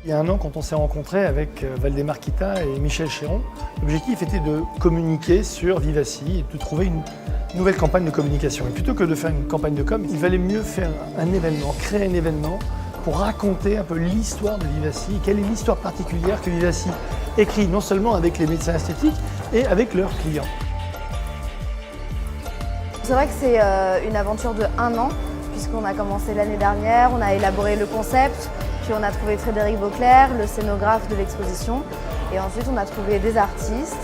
Il y a un an, quand on s'est rencontrés avec Valdemar Kita et Michel Chéron, l'objectif était de communiquer sur Vivacy et de trouver une nouvelle campagne de communication. Et plutôt que de faire une campagne de com, il valait mieux faire un événement, créer un événement pour raconter un peu l'histoire de Vivacy, quelle est l'histoire particulière que Vivacy écrit non seulement avec les médecins esthétiques et avec leurs clients. C'est vrai que c'est une aventure de 1 an, puisqu'on a commencé l'année dernière, on a élaboré le concept, puis on a trouvé Frédéric Vauclair, le scénographe de l'exposition, et ensuite on a trouvé des artistes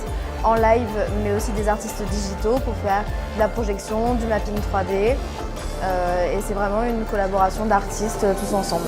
en live, mais aussi des artistes digitaux pour faire de la projection, du mapping 3D, et c'est vraiment une collaboration d'artistes tous ensemble.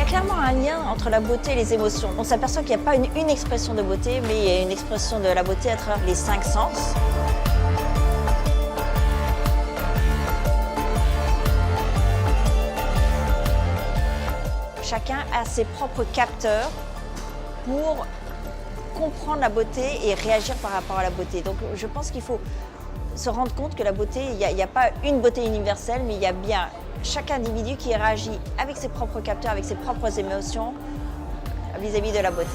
Clairement un lien entre la beauté et les émotions. On s'aperçoit qu'il n'y a pas une expression de beauté, mais il y a une expression de la beauté à travers les 5 sens. Chacun a ses propres capteurs pour comprendre la beauté et réagir par rapport à la beauté. Donc je pense qu'il faut se rendre compte que la beauté, il n'y a pas une beauté universelle, mais il y a bien chaque individu qui réagit avec ses propres capteurs, avec ses propres émotions vis-à-vis de la beauté.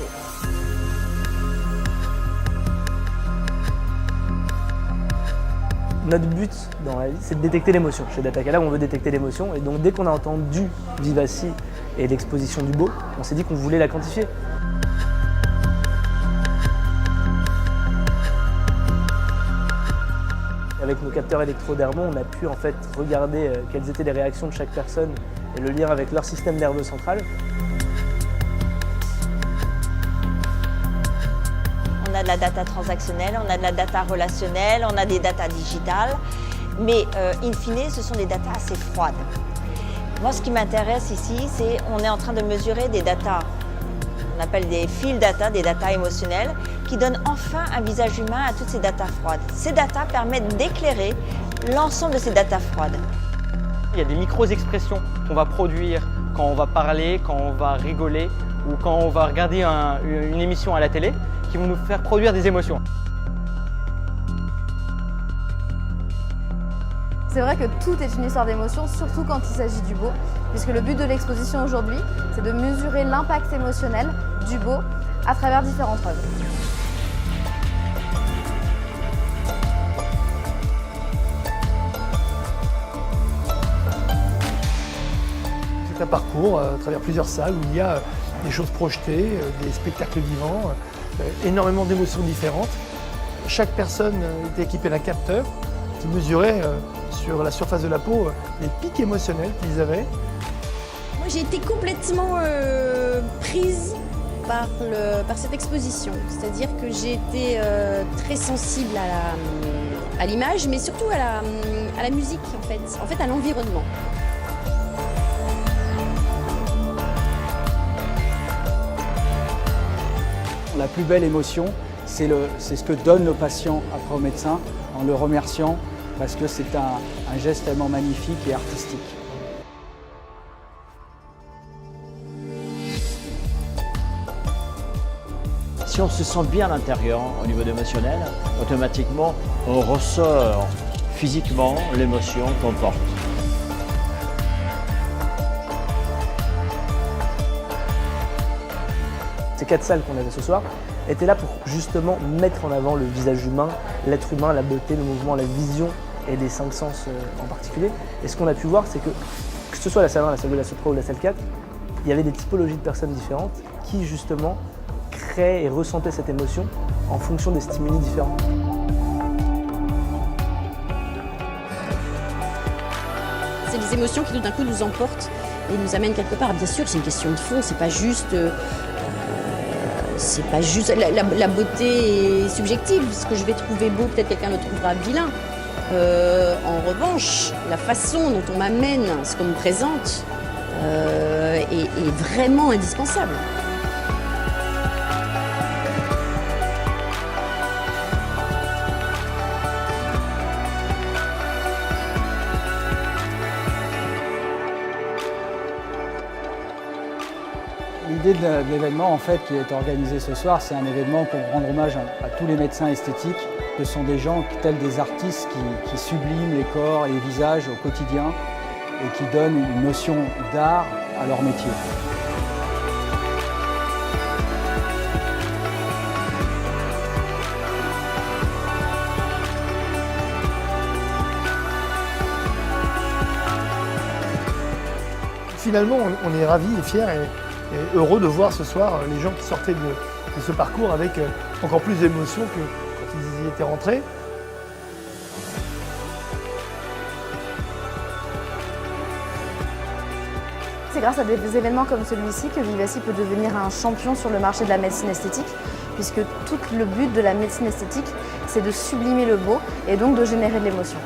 Notre but dans la vie, c'est de détecter l'émotion. Chez Datacala, on veut détecter l'émotion. Et donc, dès qu'on a entendu Vivacy et l'exposition du beau, on s'est dit qu'on voulait la quantifier. Avec nos capteurs électrodermaux, on a pu en fait regarder quelles étaient les réactions de chaque personne et le lien avec leur système nerveux central. On a de la data transactionnelle, on a de la data relationnelle, on a des data digitales, mais in fine, ce sont des data assez froides. Moi, ce qui m'intéresse ici, c'est qu'on est en train de mesurer des data, on appelle des field data, des data émotionnelles, qui donnent enfin un visage humain à toutes ces datas froides. Ces datas permettent d'éclairer l'ensemble de ces datas froides. Il y a des micro-expressions qu'on va produire quand on va parler, quand on va rigoler ou quand on va regarder une émission à la télé qui vont nous faire produire des émotions. C'est vrai que tout est une histoire d'émotion, surtout quand il s'agit du beau, puisque le but de l'exposition aujourd'hui, c'est de mesurer l'impact émotionnel du beau à travers différentes œuvres. C'est un parcours à travers plusieurs salles où il y a des choses projetées, des spectacles vivants, énormément d'émotions différentes. Chaque personne était équipée d'un capteur qui mesurait sur la surface de la peau les pics émotionnels qu'ils avaient. Moi, j'ai été complètement prise par cette exposition. C'est-à-dire que j'ai été très sensible à l'image, mais surtout à la musique, en fait à l'environnement. La plus belle émotion, c'est ce que donne le patient après au médecin en le remerciant parce que c'est un geste tellement magnifique et artistique. si on se sent bien à l'intérieur au niveau émotionnel, automatiquement on ressort physiquement l'émotion qu'on porte. Ces 4 salles qu'on avait ce soir étaient là pour justement mettre en avant le visage humain, l'être humain, la beauté, le mouvement, la vision et les 5 sens en particulier. Et ce qu'on a pu voir, c'est que ce soit la salle 1, la salle 2, la salle 3 ou la salle 4, il y avait des typologies de personnes différentes qui justement créaient et ressentaient cette émotion en fonction des stimuli différents. C'est les émotions qui tout d'un coup nous emportent et nous amènent quelque part. Bien sûr, c'est une question de fond, c'est pas juste la beauté est subjective. Ce que je vais trouver beau, peut-être quelqu'un le trouvera vilain. En revanche, la façon dont on m'amène ce qu'on me présente est vraiment indispensable. L'idée de l'événement en fait, qui est organisé ce soir, c'est un événement pour rendre hommage à tous les médecins esthétiques. Ce sont des gens tels des artistes qui subliment les corps et les visages au quotidien et qui donnent une notion d'art à leur métier. Finalement, on est ravis et fiers et heureux de voir ce soir les gens qui sortaient de ce parcours avec encore plus d'émotion que quand ils y étaient rentrés. C'est grâce à des événements comme celui-ci que Vivaci peut devenir un champion sur le marché de la médecine esthétique, puisque tout le but de la médecine esthétique, c'est de sublimer le beau et donc de générer de l'émotion.